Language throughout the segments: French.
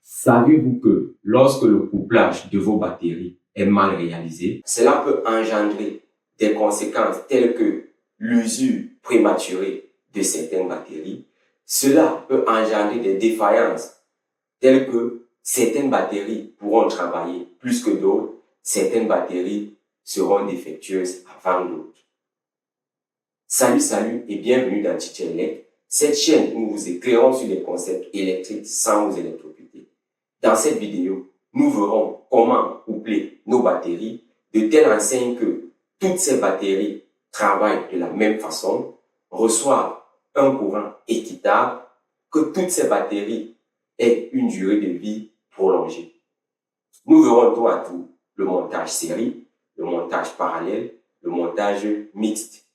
Savez-vous que lorsque le couplage de vos batteries est mal réalisé, cela peut engendrer des conséquences telles que l'usure prématurée de certaines batteries. Cela peut engendrer des défaillances telles que certaines batteries pourront travailler plus que d'autres, certaines batteries seront défectueuses avant d'autres. Salut et bienvenue dans Tchétchénec, cette chaîne où nous vous éclairons sur les concepts électriques sans vous électrocuter. Dans cette vidéo, nous verrons comment coupler nos batteries de telle enseigne que toutes ces batteries travaillent de la même façon, reçoivent un courant équitable, que toutes ces batteries aient une durée de vie prolongée. Nous verrons tour à tour le montage série, le montage parallèle, le montage mixte.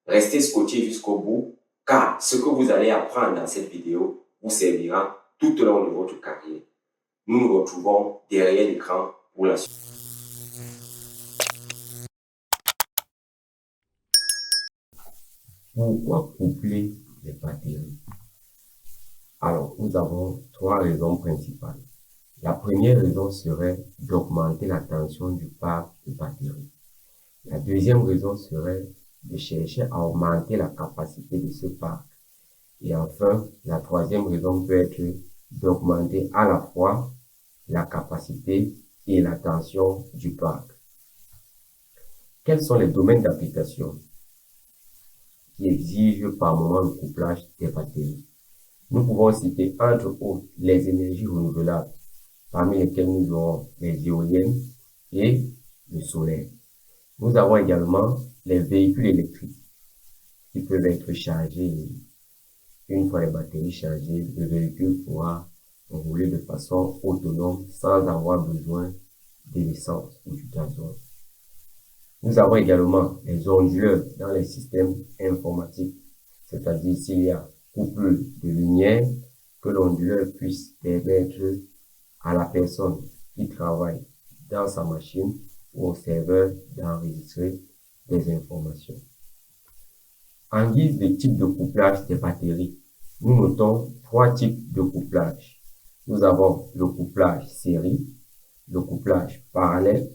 Restez scotchés jusqu'au bout, car ce que vous allez apprendre dans cette vidéo vous servira tout au long de votre carrière. Nous nous retrouvons derrière l'écran pour la suite. Pourquoi coupler les batteries? Alors, nous avons trois raisons principales. La première raison serait d'augmenter la tension du parc de batterie. La deuxième raison serait de chercher à augmenter la capacité de ce parc. Et enfin, la troisième raison peut être d'augmenter à la fois la capacité et la tension du parc. Quels sont les domaines d'application qui exigent par moment le couplage des batteries? Nous pouvons citer entre autres les énergies renouvelables, parmi lesquelles nous aurons les éoliennes et le solaire. Nous avons également les véhicules électriques qui peuvent être chargés. Une fois les batteries chargées, le véhicule pourra rouler de façon autonome sans avoir besoin de l'essence ou du gasoil. Nous avons également les onduleurs dans les systèmes informatiques, c'est-à-dire s'il y a couple de lumière, que l'onduleur puisse permettre à la personne qui travaille dans sa machine ou au serveur d'enregistrer des informations. En guise de type de couplage des batteries, nous notons trois types de couplage. Nous avons le couplage série, le couplage parallèle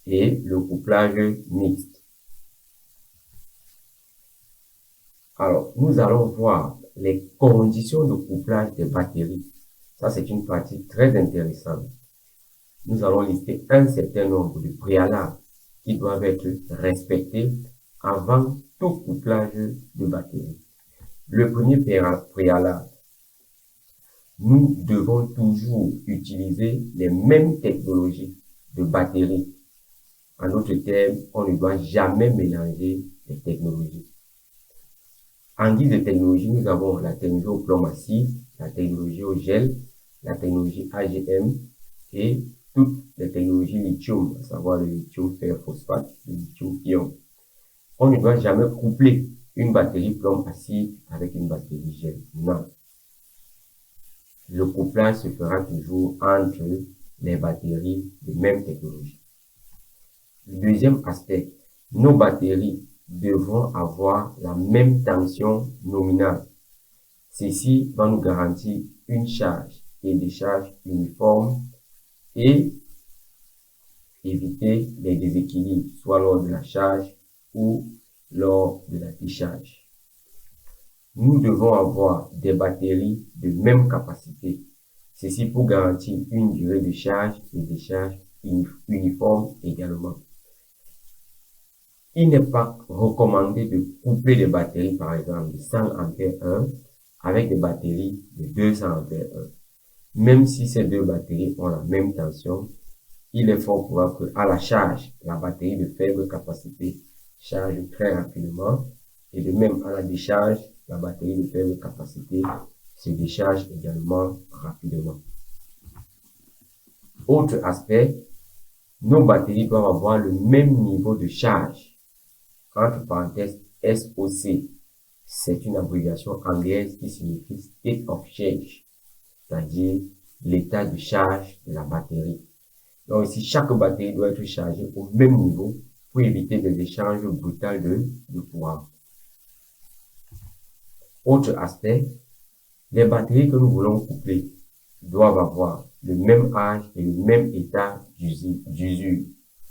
et le couplage mixte. Alors, nous allons voir les conditions de couplage des batteries. Ça, c'est une partie très intéressante. Nous allons lister un certain nombre de préalables qui doivent être respectés avant tout couplage de batterie. Le premier préalable, nous devons toujours utiliser les mêmes technologies de batterie. En d'autres termes, on ne doit jamais mélanger les technologies. En guise de technologie, nous avons la technologie au plomb massif, la technologie au gel, la technologie AGM et toutes les technologies lithium, à savoir le lithium fer phosphate, le lithium ion. On ne doit jamais coupler une batterie plomb acide avec une batterie gel. Non. Le couplage se fera toujours entre les batteries de même technologie. Le deuxième aspect, nos batteries devront avoir la même tension nominale. Ceci va nous garantir une charge et décharge uniforme et éviter les déséquilibres, soit lors de la charge ou lors de la décharge. Nous devons avoir des batteries de même capacité. Ceci pour garantir une durée de charge et décharge uniforme également. Il n'est pas recommandé de coupler des batteries, par exemple, de 100 ampères avec des batteries de 200 ampères. Même si ces deux batteries ont la même tension, il est fort probable qu'à la charge, la batterie de faible capacité charge très rapidement et de même à la décharge, la batterie de faible capacité se décharge également rapidement. Autre aspect, nos batteries doivent avoir le même niveau de charge. Entre parenthèses, SOC, c'est une abréviation anglaise qui signifie State of Charge, c'est-à-dire l'état de charge de la batterie. Donc ici, chaque batterie doit être chargée au même niveau pour éviter des échanges brutaux de courant. Autre aspect, les batteries que nous voulons coupler doivent avoir le même âge et le même état d'usure.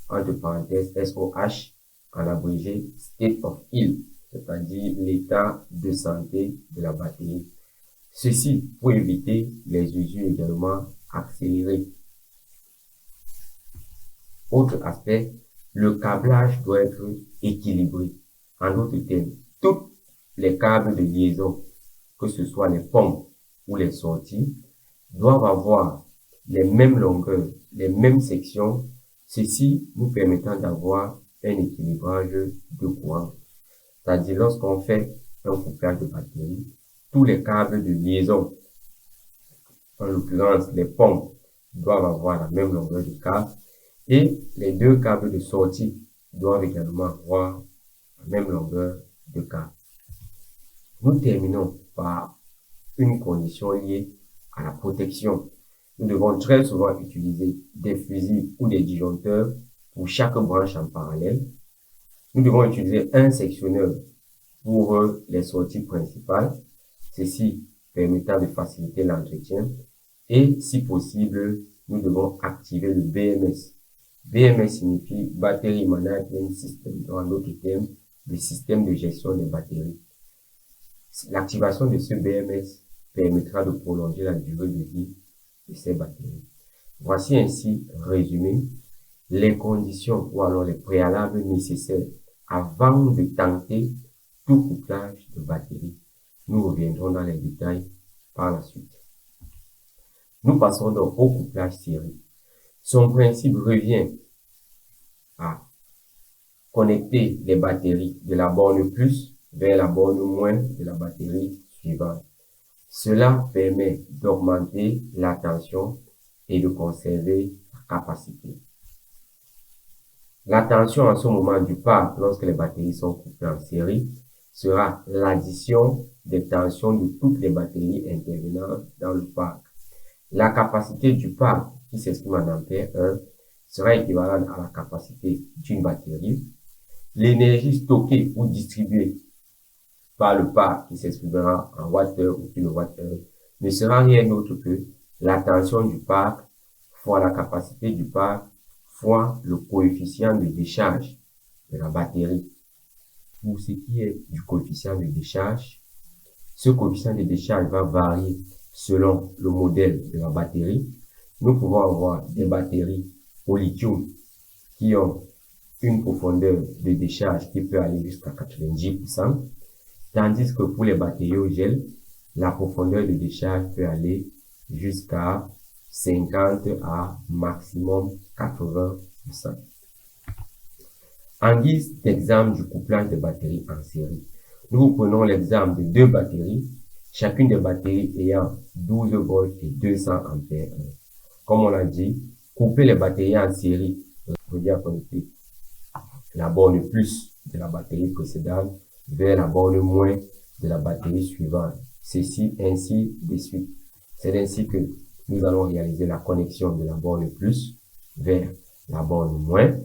Entre parenthèses, SOH, en abrégé State of Health, c'est-à-dire l'état de santé de la batterie. Ceci pour éviter les usures également accélérées. Autre aspect, le câblage doit être équilibré. En d'autres termes, tous les câbles de liaison, que ce soit les pompes ou les sorties, doivent avoir les mêmes longueurs, les mêmes sections, ceci nous permettant d'avoir un équilibrage de courant. C'est-à-dire, lorsqu'on fait un couplage de batterie, tous les câbles de liaison, en l'occurrence les pompes, doivent avoir la même longueur de câble et les deux câbles de sortie doivent également avoir la même longueur de câble. Nous terminons par une condition liée à la protection. Nous devons très souvent utiliser des fusibles ou des disjoncteurs pour chaque branche en parallèle. Nous devons utiliser un sectionneur pour les sorties principales, ceci permettant de faciliter l'entretien. Et si possible, nous devons activer le BMS. BMS signifie Battery Management System, en d'autres termes, le système de gestion des batteries. L'activation de ce BMS permettra de prolonger la durée de vie de ces batteries. Voici ainsi résumé les conditions ou alors les préalables nécessaires avant de tenter tout couplage de batterie. Nous reviendrons dans les détails par la suite. Nous passons donc au couplage série. Son principe revient à connecter les batteries de la borne plus vers la borne moins de la batterie suivante. Cela permet d'augmenter la tension et de conserver la capacité. La tension en ce moment du parc, lorsque les batteries sont couplées en série, sera l'addition des tensions de toutes les batteries intervenant dans le parc. La capacité du parc, qui s'exprime en ampères 1, sera équivalente à la capacité d'une batterie. L'énergie stockée ou distribuée par le parc, qui s'exprimera en wattheure ou kilowattheure, ne sera rien d'autre que la tension du parc fois la capacité du parc fois le coefficient de décharge de la batterie. Pour ce qui est du coefficient de décharge, ce coefficient de décharge va varier selon le modèle de la batterie. Nous pouvons avoir des batteries au lithium qui ont une profondeur de décharge qui peut aller jusqu'à 90%, tandis que pour les batteries au gel, la profondeur de décharge peut aller jusqu'à 50 à maximum 80%. En guise d'exemple du couplage de batteries en série, nous prenons l'exemple de deux batteries, chacune des batteries ayant 12 volts et 200 ampères. Comme on l'a dit, couper les batteries en série veut dire connecter la borne plus de la batterie précédente vers la borne moins de la batterie suivante. Ceci ainsi de suite. C'est ainsi que nous allons réaliser la connexion de la borne plus vers la borne moins.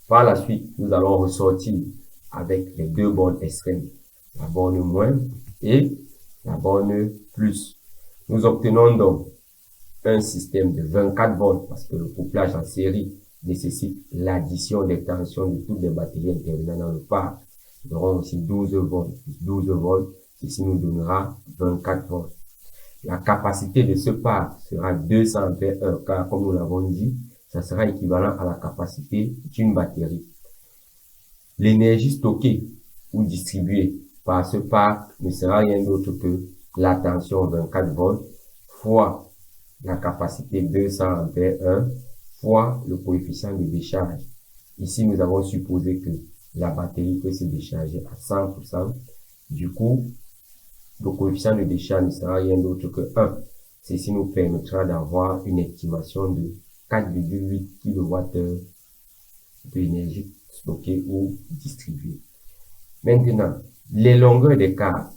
Par la suite, nous allons ressortir avec les deux bornes extrêmes, la borne moins et la borne plus. Nous obtenons donc un système de 24 volts parce que le couplage en série nécessite l'addition des tensions de toutes les batteries intervenant dans le parc. Nous aurons aussi 12 volts plus 12 volts, ceci nous donnera 24 volts. La capacité de ce parc sera 200 ampères heure, car comme nous l'avons dit, ça sera équivalent à la capacité d'une batterie. L'énergie stockée ou distribuée par ce parc ne sera rien d'autre que la tension 24 volts fois la capacité 200 ampères heure fois le coefficient de décharge. Ici, nous avons supposé que la batterie peut se décharger à 100%. Du coup, le coefficient de décharge ne sera rien d'autre que 1. Ceci nous permettra d'avoir une estimation de 4,8 kWh d'énergie stockée ou distribuée. Maintenant, les longueurs des câbles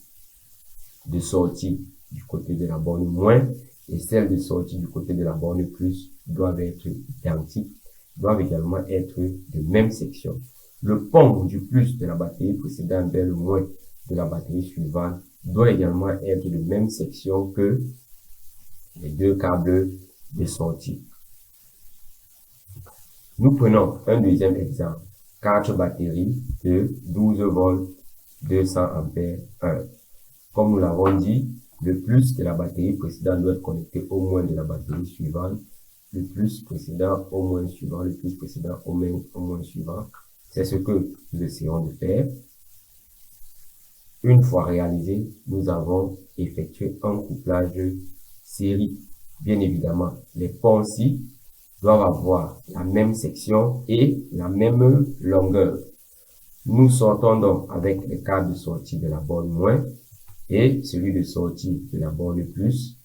de sortie du côté de la borne moins et celles de sortie du côté de la borne plus doivent être identiques, doivent également être de même section. Le pont du plus de la batterie précédente vers le moins de la batterie suivante doit également être de même section que les deux câbles de sortie. Nous prenons un deuxième exemple. 4 batteries de 12 volts 200 ampères 1. Comme nous l'avons dit, le plus de la batterie précédente doit être connecté au moins de la batterie suivante, le plus précédent au moins suivant, le plus précédent au moins suivant. C'est ce que nous essayons de faire. Une fois réalisé, nous avons effectué un couplage série. Bien évidemment, les ponts-ci doivent avoir la même section et la même longueur. Nous sortons donc avec les câbles de sortie de la borne moins et celui de sortie de la borne plus.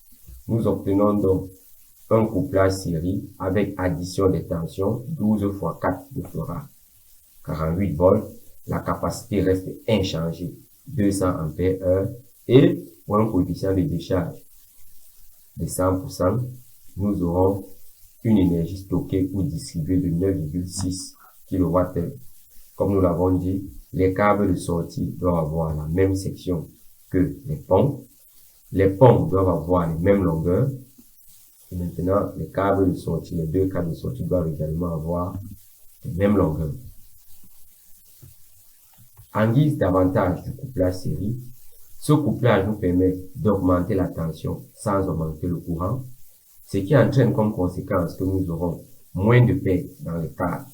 Nous obtenons donc un couplage série avec addition des tensions. 12 x 4 nous fera 48 volts. La capacité reste inchangée, 200 ampères heure. Et pour un coefficient de décharge de 100%, nous aurons une énergie stockée ou distribuée de 9,6 kWh. Comme nous l'avons dit, les câbles de sortie doivent avoir la même section que les ponts. Les ponts doivent avoir les mêmes longueurs. Et maintenant, les câbles de sortie, les deux câbles de sortie doivent également avoir les mêmes longueurs. En guise d'avantage du couplage série, ce couplage nous permet d'augmenter la tension sans augmenter le courant, ce qui entraîne comme conséquence que nous aurons moins de pertes dans les câbles.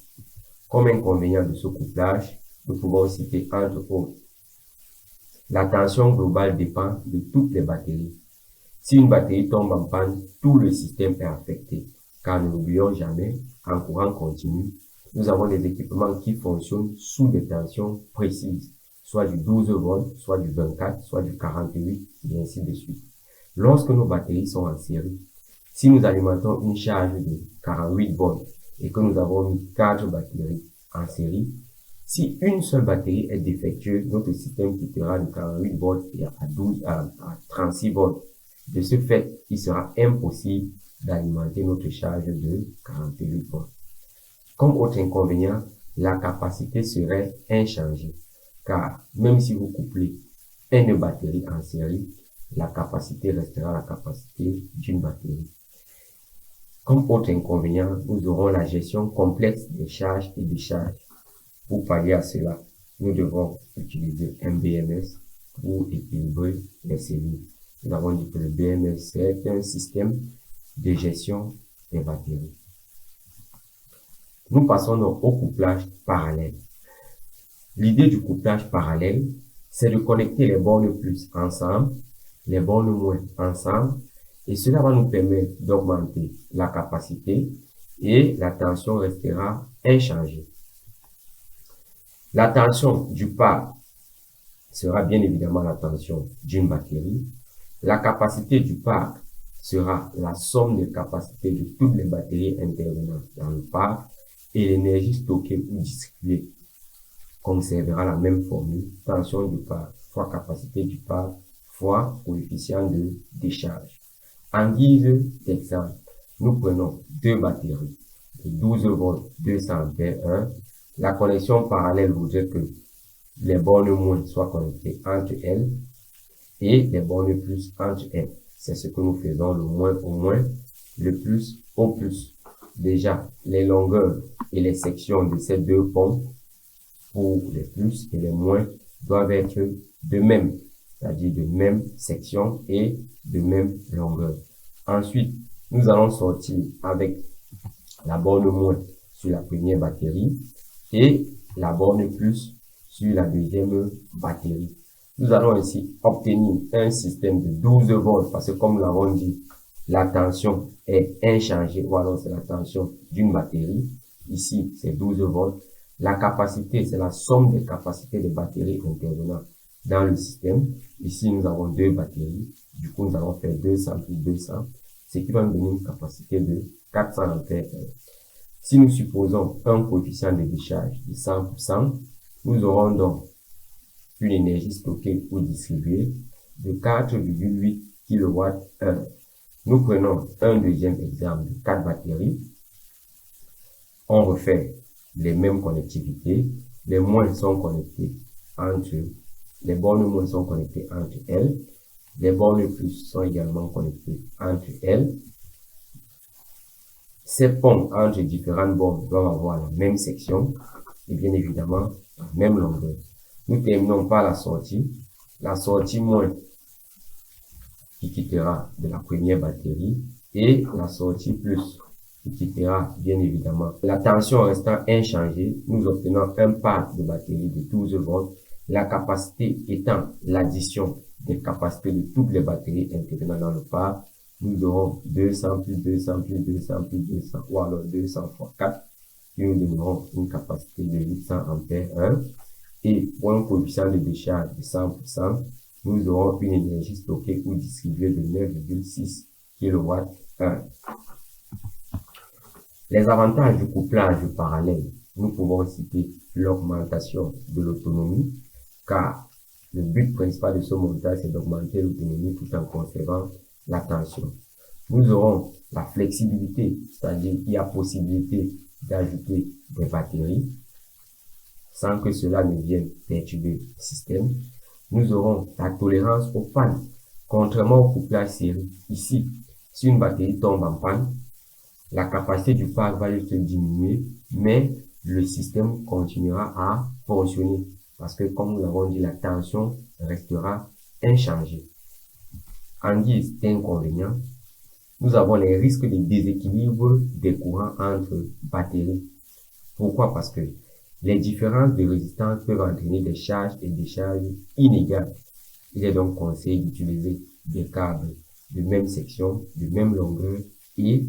Comme inconvénient de ce couplage, nous pouvons citer entre autres. La tension globale dépend de toutes les batteries. Si une batterie tombe en panne, tout le système est affecté, car ne l'oublions jamais, en courant continu, nous avons des équipements qui fonctionnent sous des tensions précises, soit du 12 volts, soit du 24, soit du 48, et ainsi de suite. Lorsque nos batteries sont en série, si nous alimentons une charge de 48 volts et que nous avons mis 4 batteries en série, si une seule batterie est défectueuse, notre système quittera de 48 volts à 36 volts. De ce fait, il sera impossible d'alimenter notre charge de 48 volts. Comme autre inconvénient, la capacité serait inchangée, car même si vous couplez une batterie en série, la capacité restera la capacité d'une batterie. Comme autre inconvénient, nous aurons la gestion complexe des charges et décharges. Pour pallier à cela, nous devons utiliser un BMS pour équilibrer les cellules. Nous avons dit que le BMS, c'est un système de gestion des batteries. Nous passons donc au couplage parallèle. L'idée du couplage parallèle, c'est de connecter les bornes plus ensemble, les bornes moins ensemble, et cela va nous permettre d'augmenter la capacité et la tension restera inchangée. La tension du parc sera bien évidemment la tension d'une batterie. La capacité du parc sera la somme des capacités de toutes les batteries intervenant dans le parc et l'énergie stockée ou distribuée conservera la même formule, tension du parc fois capacité du parc fois coefficient de décharge. En guise d'exemple, nous prenons deux batteries de 12 volts 200 ampères 1. La connexion parallèle voudrait que les bornes moins soient connectées entre elles et les bornes plus entre elles. C'est ce que nous faisons, le moins au moins, le plus au plus. Déjà, les longueurs et les sections de ces deux ponts pour les plus et les moins doivent être de même, c'est-à-dire de même section et de même longueur. Ensuite, nous allons sortir avec la borne moins sur la première batterie et la borne plus sur la deuxième batterie. Nous allons ainsi obtenir un système de 12 volts parce que comme nous l'avons dit, la tension est inchangée ou alors c'est la tension d'une batterie. Ici, c'est 12 volts. La capacité, c'est la somme des capacités des batteries intervenant dans le système. Ici, nous avons deux batteries. Du coup, nous allons faire 200 plus 200, ce qui va nous donner une capacité de 400 ampères. Si nous supposons un coefficient de décharge de 100%, nous aurons donc une énergie stockée ou distribuée de 4,8 kWh. Nous prenons un deuxième exemple de 4 batteries. On refait les mêmes connectivités. Les moins sont connectés entre, les bornes moins sont connectées entre elles. Les bornes plus sont également connectées entre elles. Ces ponts entre différentes bornes doivent avoir la même section et bien évidemment la même longueur. Nous terminons par la sortie. La sortie moins qui quittera de la première batterie et la sortie plus qui quittera bien évidemment. La tension restant inchangée, nous obtenons un pack de batterie de 12 volts. La capacité étant l'addition des capacités de toutes les batteries intervenant dans le pack. Nous aurons 200 plus 200 plus 200 plus 200 ou alors 200 fois 4 qui nous donneront une capacité de 800 ampères 1. Et pour un coefficient de décharge de 100%, nous aurons une énergie stockée ou distribuée de 9,6 kWh. Les avantages du couplage parallèle, nous pouvons citer l'augmentation de l'autonomie, car le but principal de ce montage, c'est d'augmenter l'autonomie tout en conservant la tension. Nous aurons la flexibilité, c'est-à-dire qu'il y a possibilité d'ajouter des batteries sans que cela ne vienne perturber le système. Nous aurons la tolérance aux pannes. Contrairement au couplage série, ici, si une batterie tombe en panne, la capacité du pack va juste diminuer, mais le système continuera à fonctionner parce que, comme nous l'avons dit, la tension restera inchangée. En guise d'inconvénient, nous avons les risques de déséquilibre des courants entre batteries. Pourquoi? Parce que les différences de résistance peuvent entraîner des charges et des charges inégales. Il est donc conseillé d'utiliser des câbles de même section, de même longueur et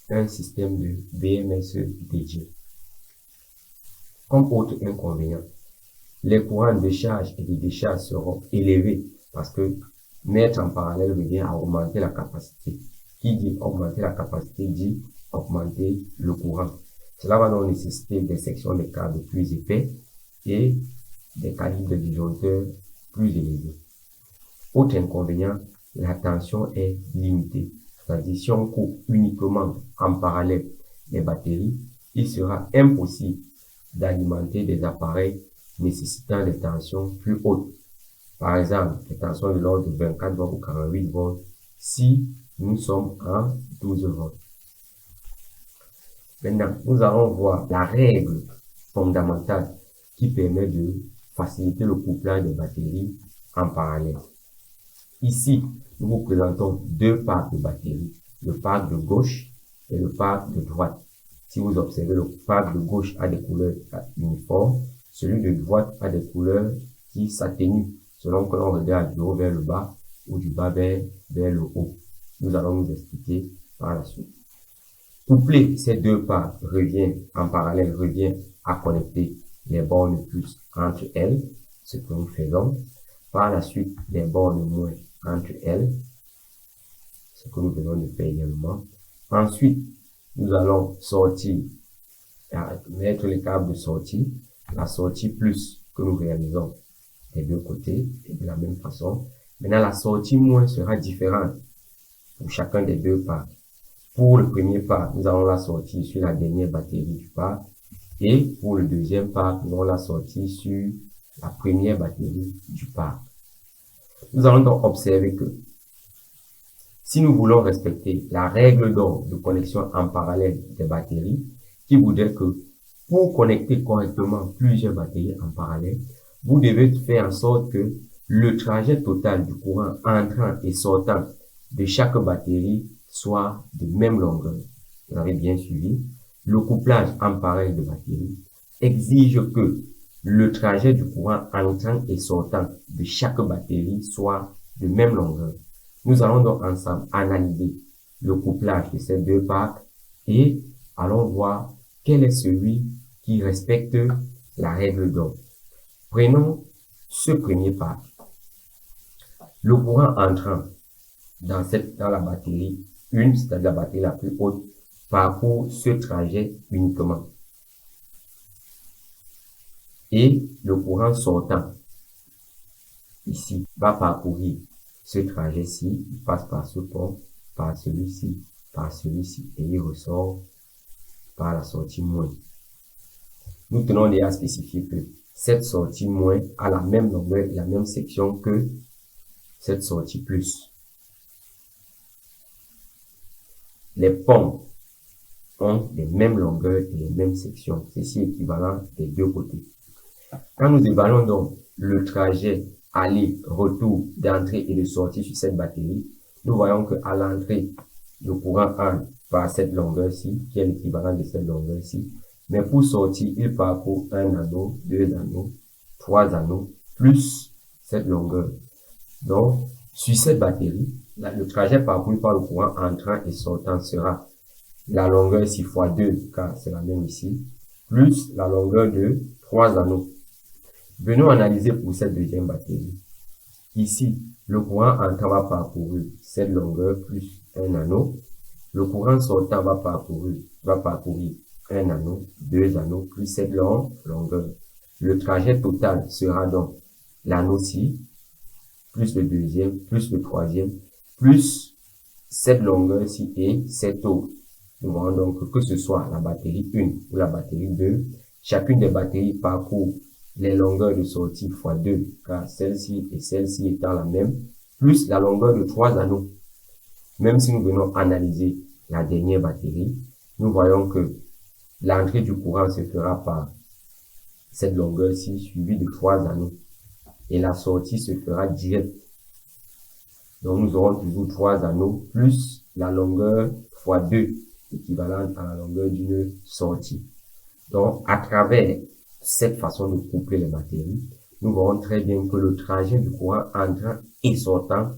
un système de BMS dédié. Comme autre inconvénient, les courants de charge et de décharge seront élevés parce que mettre en parallèle revient à augmenter la capacité. Qui dit augmenter la capacité dit augmenter le courant. Cela va donc nécessiter des sections de câbles plus épais et des calibres de disjoncteurs plus élevés. Autre inconvénient, la tension est limitée. C'est-à-dire, si on coupe uniquement en parallèle les batteries, il sera impossible d'alimenter des appareils nécessitant des tensions plus hautes. Par exemple, des tensions de l'ordre de 24 volts ou 48 volts si nous sommes en 12 volts. Maintenant, nous allons voir la règle fondamentale qui permet de faciliter le couplage des batteries en parallèle. Ici, nous vous présentons deux packs de batteries, le pack de gauche et le pack de droite. Si vous observez, le pack de gauche a des couleurs uniformes, celui de droite a des couleurs qui s'atténuent selon que l'on regarde du haut vers le bas ou du bas vers le haut. Nous allons nous expliquer par la suite. Coupler ces deux packs en parallèle revient à connecter les bornes plus entre elles, ce que nous faisons. Par la suite, les bornes moins entre elles, ce que nous venons de faire également. Ensuite, nous allons sortir, mettre les câbles de sortie, la sortie plus que nous réalisons des deux côtés et de la même façon. Maintenant, la sortie moins sera différente pour chacun des deux packs. Pour le premier pack, nous allons la sortir sur la dernière batterie du pack. Et pour le deuxième pack, nous allons la sortir sur la première batterie du pack. Nous allons donc observer que si nous voulons respecter la règle d'or de connexion en parallèle des batteries, qui voudrait que pour connecter correctement plusieurs batteries en parallèle, vous devez faire en sorte que le trajet total du courant entrant et sortant de chaque batterie soit de même longueur. Vous avez bien suivi. Le couplage en parallèle de batteries exige que le trajet du courant entrant et sortant de chaque batterie soit de même longueur. Nous allons donc ensemble analyser le couplage de ces deux packs et allons voir quel est celui qui respecte la règle d'or. Prenons ce premier pack. Le courant entrant dans la batterie 1, c'est-à-dire la batterie la plus haute, parcourt ce trajet uniquement. Et le courant sortant, ici, va parcourir ce trajet-ci, il passe par ce pont, par celui-ci, et il ressort par la sortie moins. Nous tenons déjà à spécifier que cette sortie moins a la même longueur et la même section que cette sortie plus. Les pompes ont les mêmes longueurs et les mêmes sections. Ceci est équivalent des deux côtés. Quand nous évaluons donc le trajet aller-retour d'entrée et de sortie sur cette batterie, nous voyons qu'à l'entrée, le courant entre par cette longueur-ci, qui est l'équivalent de cette longueur-ci. Mais pour sortir, il parcourt un anneau, deux anneaux, trois anneaux, plus cette longueur. Donc, sur cette batterie, le trajet parcouru par le courant entrant et sortant sera la longueur ici fois 2, car c'est la même ici, plus la longueur de 3 anneaux. Venons analyser pour cette deuxième batterie. Ici, le courant entrant va parcourir cette longueur plus un anneau. Le courant sortant va parcourir un anneau, deux anneaux, plus cette longueur. Le trajet total sera donc l'anneau-ci, plus le deuxième, plus le troisième, plus cette longueur-ci et cette autre. Nous voyons donc que ce soit la batterie 1 ou la batterie 2, chacune des batteries parcourt les longueurs de sortie fois 2, car celle-ci et celle-ci étant la même, plus la longueur de 3 anneaux. Même si nous venons analyser la dernière batterie, nous voyons que l'entrée du courant se fera par cette longueur-ci suivie de 3 anneaux. Et la sortie se fera direct. Donc nous aurons toujours 3 anneaux plus la longueur fois 2, équivalente à la longueur d'une sortie. Donc à travers cette façon de coupler les batteries, nous voyons très bien que le trajet du courant entrant et sortant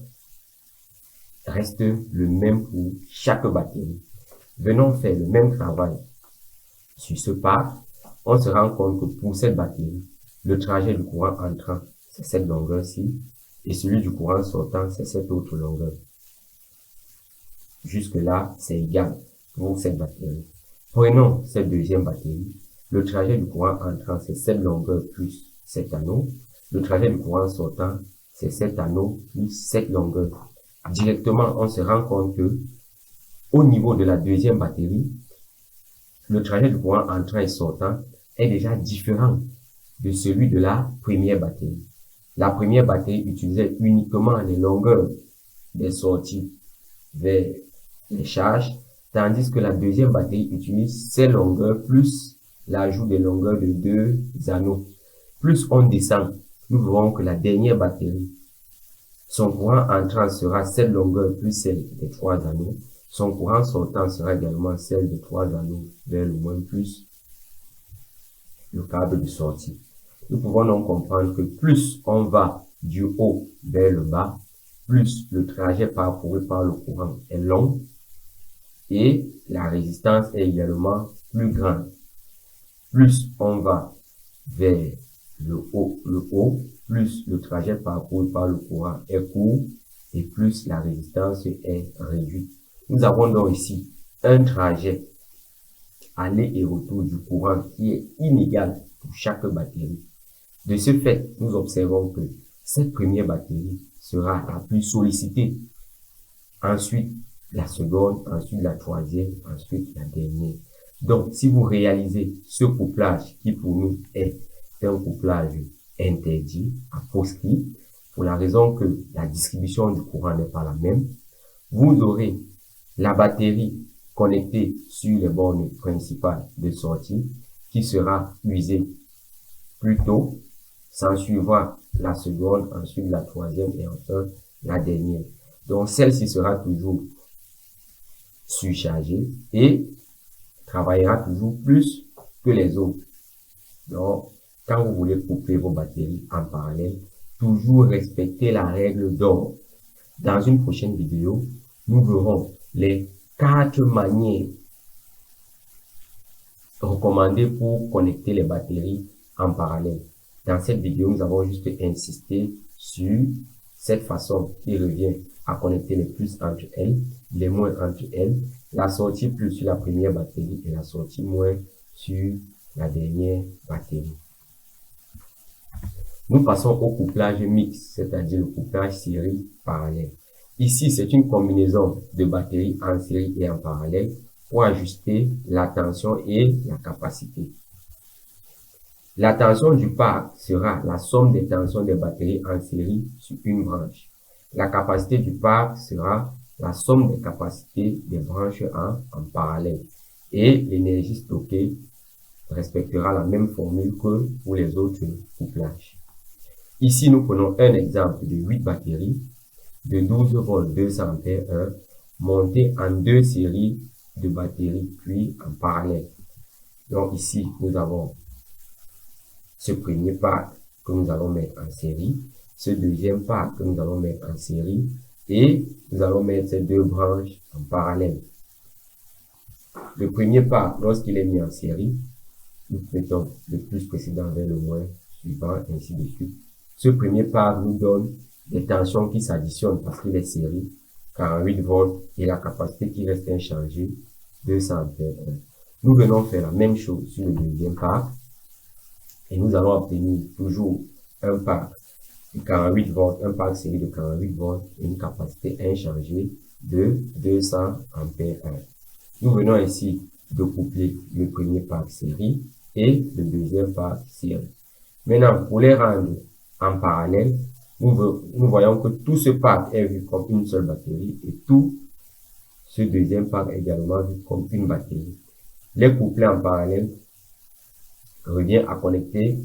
reste le même pour chaque batterie. Venons faire le même travail sur ce pack. On se rend compte que pour cette batterie, le trajet du courant entrant, c'est cette longueur-ci, et celui du courant sortant, c'est cette autre longueur. Jusque-là, c'est égal pour cette batterie. Prenons cette deuxième batterie. Le trajet du courant entrant, c'est cette longueur plus cet anneau. Le trajet du courant sortant, c'est cet anneau plus cette longueur. Directement, on se rend compte que au niveau de la deuxième batterie, le trajet du courant entrant et sortant est déjà différent de celui de la première batterie. La première batterie utilisait uniquement les longueurs des sorties vers les charges, tandis que la deuxième batterie utilise ces longueurs plus l'ajout des longueurs de 2 anneaux. Plus on descend, nous verrons que la dernière batterie, son courant entrant sera cette longueur plus celle des 3 anneaux. Son courant sortant sera également celle de 3 anneaux vers le moins plus le câble de sortie. Nous pouvons donc comprendre que plus on va du haut vers le bas, plus le trajet parcouru par le courant est long et la résistance est également plus grande. Plus on va vers le haut, plus le trajet parcouru par le courant est court et plus la résistance est réduite. Nous avons donc ici un trajet aller et retour du courant qui est inégal pour chaque batterie. De ce fait, nous observons que cette première batterie sera la plus sollicitée. Ensuite, la seconde, ensuite la troisième, ensuite la dernière. Donc, si vous réalisez ce couplage qui pour nous est un couplage interdit, à proscrit, pour la raison que la distribution du courant n'est pas la même, vous aurez la batterie connectée sur les bornes principales de sortie qui sera usée plus tôt, s'ensuivra la seconde, ensuite la troisième et enfin la dernière. Donc celle-ci sera toujours surchargée et travaillera toujours plus que les autres. Donc quand vous voulez coupler vos batteries en parallèle, toujours respectez la règle d'or. Dans une prochaine vidéo, nous verrons les 4 manières recommandées pour connecter les batteries en parallèle. Dans cette vidéo, nous avons juste insisté sur cette façon qui revient à connecter les plus entre elles, les moins entre elles, la sortie plus sur la première batterie et la sortie moins sur la dernière batterie. Nous passons au couplage mixte, c'est-à-dire le couplage série parallèle. Ici, c'est une combinaison de batteries en série et en parallèle pour ajuster la tension et la capacité. La tension du pack sera la somme des tensions des batteries en série sur une branche. La capacité du parc sera la somme des capacités des branches en parallèle. Et l'énergie stockée respectera la même formule que pour les autres couplages. Ici, nous prenons un exemple de 8 batteries de 12 volts 200 ampères montées en 2 séries de batteries puis en parallèle. Donc ici, nous avons ce premier pack que nous allons mettre en série, ce deuxième pack que nous allons mettre en série et nous allons mettre ces deux branches en parallèle. Le premier pack, lorsqu'il est mis en série, nous mettons le plus précédent vers le moins suivant, ainsi de suite. Ce premier pack nous donne des tensions qui s'additionnent parce qu'il est série, 48 volts et la capacité qui reste inchangée, 200 ampères. Nous venons faire la même chose sur le deuxième pack et nous allons obtenir toujours un pack de 48 volts, un pack série de 48 volts et une capacité inchangée de 200 ampères. Nous venons ici de coupler le premier pack série et le deuxième pack série. Maintenant, pour les rendre en parallèle, nous voyons que tout ce pack est vu comme une seule batterie et tout ce deuxième pack est également vu comme une batterie. Les coupler en parallèle revient à connecter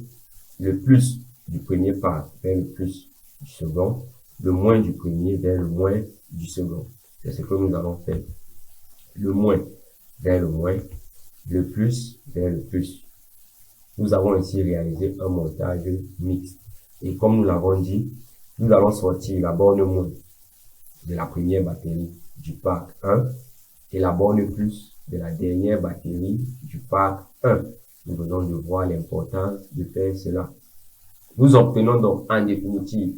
le plus du premier pack vers le plus du second, le moins du premier vers le moins du second. C'est ce que nous allons faire. Le moins vers le moins, le plus vers le plus. Nous avons ainsi réalisé un montage mixte. Et comme nous l'avons dit, nous allons sortir la borne moins de la première batterie du pack 1 et la borne plus de la dernière batterie du pack 1. Nous venons de voir l'importance de faire cela. Nous obtenons donc en définitive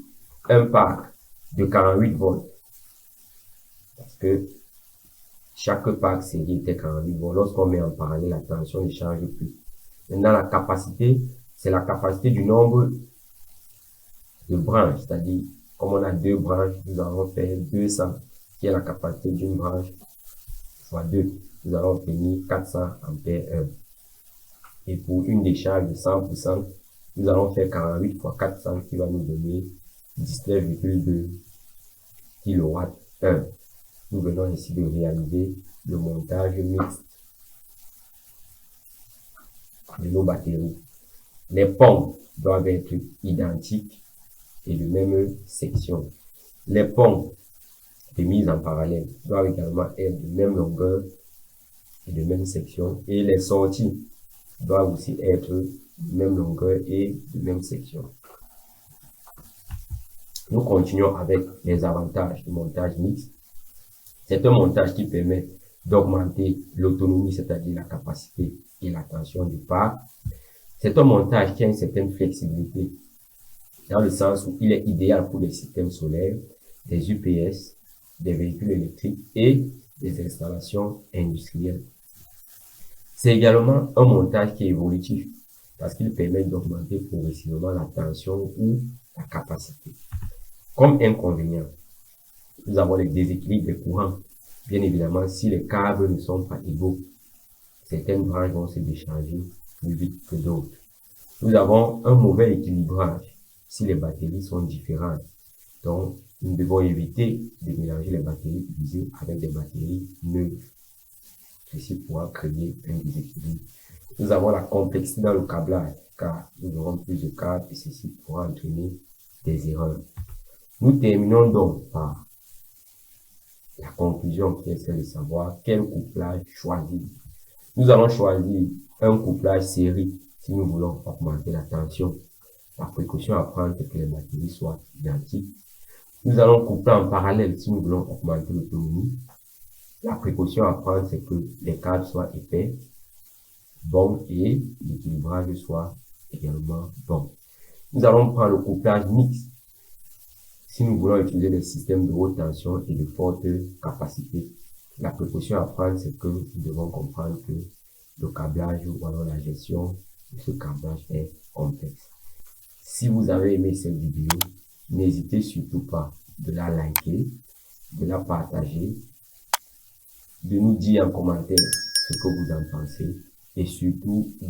un pack de 48 volts. Parce que chaque pack série était 48 volts. Lorsqu'on met en parallèle, la tension ne change plus. Maintenant, la capacité, c'est la capacité du nombre de branches. C'est-à-dire, comme on a 2 branches, nous allons faire 200, qui est la capacité d'une branche fois 2. Nous allons obtenir 400 ampères. Et pour une décharge de 100%, nous allons faire 48 fois 400 qui va nous donner 19,2 kWh. Nous venons ici de réaliser le montage mixte de nos batteries. Les pompes doivent être identiques et de même section. Les pompes de mise en parallèle doivent également être de même longueur et de même section. Et les sorties doivent aussi être de même longueur et de même section. Nous continuons avec les avantages du montage mixte. C'est un montage qui permet d'augmenter l'autonomie, c'est-à-dire la capacité et la tension du pack. C'est un montage qui a une certaine flexibilité, dans le sens où il est idéal pour des systèmes solaires, des UPS, des véhicules électriques et des installations industrielles. C'est également un montage qui est évolutif, parce qu'il permet d'augmenter progressivement la tension ou la capacité. Comme inconvénient, nous avons les déséquilibres des courants. Bien évidemment, si les câbles ne sont pas égaux, certaines branches vont se décharger plus vite que d'autres. Nous avons un mauvais équilibrage si les batteries sont différentes. Donc, nous devons éviter de mélanger les batteries utilisées avec des batteries neuves. Ceci pourra créer un déséquilibre. Nous avons la complexité dans le câblage, car nous aurons plus de câbles et ceci pourra entraîner des erreurs. Nous terminons donc par la conclusion qui est celle de savoir quel couplage choisir. Nous allons choisir un couplage série si nous voulons augmenter la tension. La précaution à prendre c'est que les batteries soient identiques. Nous allons coupler en parallèle si nous voulons augmenter l'autonomie. La précaution à prendre c'est que les câbles soient épais, bons et l'équilibrage soit également bon. Nous allons prendre le couplage mixte si nous voulons utiliser des systèmes de haute tension et de forte capacité. La précaution à prendre, c'est que nous devons comprendre que le câblage ou alors la gestion de ce câblage est complexe. Si vous avez aimé cette vidéo, n'hésitez surtout pas de la liker, de la partager, de nous dire en commentaire ce que vous en pensez et surtout